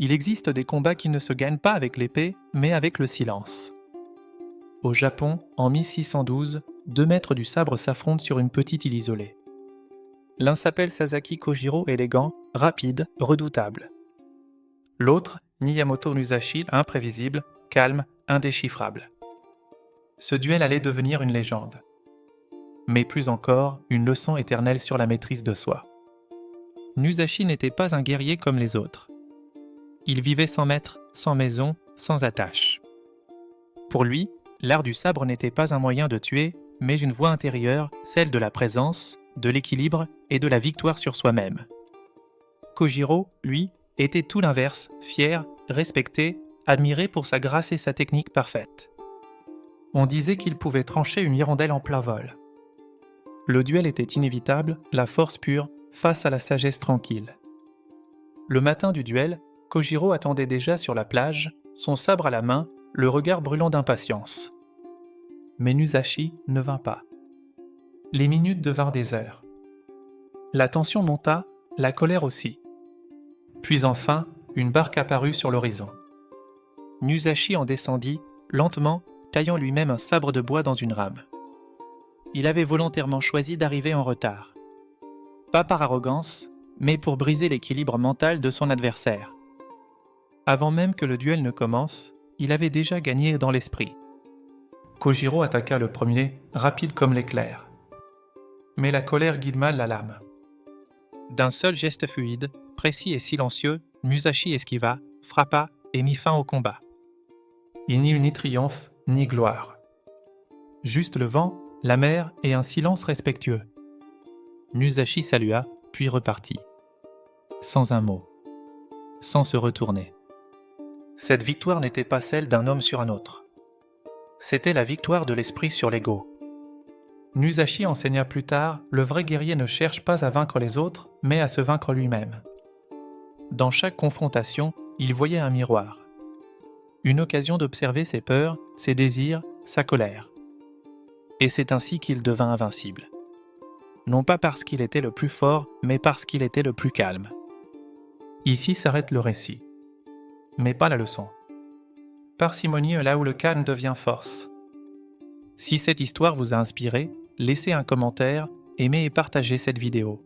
Il existe des combats qui ne se gagnent pas avec l'épée, mais avec le silence. Au Japon, en 1612, 2 maîtres du sabre s'affrontent sur une petite île isolée. L'un s'appelle Sasaki Kojiro, élégant, rapide, redoutable. L'autre, Miyamoto Musashi, imprévisible, calme, indéchiffrable. Ce duel allait devenir une légende. Mais plus encore, une leçon éternelle sur la maîtrise de soi. Musashi n'était pas un guerrier comme les autres. Il vivait sans maître, sans maison, sans attache. Pour lui, l'art du sabre n'était pas un moyen de tuer, mais une voie intérieure, celle de la présence, de l'équilibre et de la victoire sur soi-même. Kojiro, lui, était tout l'inverse, fier, respecté, admiré pour sa grâce et sa technique parfaite. On disait qu'il pouvait trancher une hirondelle en plein vol. Le duel était inévitable, la force pure, face à la sagesse tranquille. Le matin du duel, Kojiro attendait déjà sur la plage, son sabre à la main, le regard brûlant d'impatience. Mais Musashi ne vint pas. Les minutes devinrent des heures. La tension monta, la colère aussi. Puis enfin, une barque apparut sur l'horizon. Musashi en descendit, lentement, taillant lui-même un sabre de bois dans une rame. Il avait volontairement choisi d'arriver en retard. Pas par arrogance, mais pour briser l'équilibre mental de son adversaire. Avant même que le duel ne commence, il avait déjà gagné dans l'esprit. Kojiro attaqua le premier, rapide comme l'éclair. Mais la colère guide mal la lame. D'un seul geste fluide, précis et silencieux, Musashi esquiva, frappa et mit fin au combat. Il n'y eut ni triomphe, ni gloire. Juste le vent, la mer et un silence respectueux. Musashi salua, puis repartit. Sans un mot. Sans se retourner. Cette victoire n'était pas celle d'un homme sur un autre. C'était la victoire de l'esprit sur l'ego. Musashi enseigna plus tard, le vrai guerrier ne cherche pas à vaincre les autres, mais à se vaincre lui-même. Dans chaque confrontation, il voyait un miroir. Une occasion d'observer ses peurs, ses désirs, sa colère. Et c'est ainsi qu'il devint invincible. Non pas parce qu'il était le plus fort, mais parce qu'il était le plus calme. Ici s'arrête le récit. Mais pas la leçon. Parcimonie là où le calme devient force. Si cette histoire vous a inspiré, laissez un commentaire, aimez et partagez cette vidéo.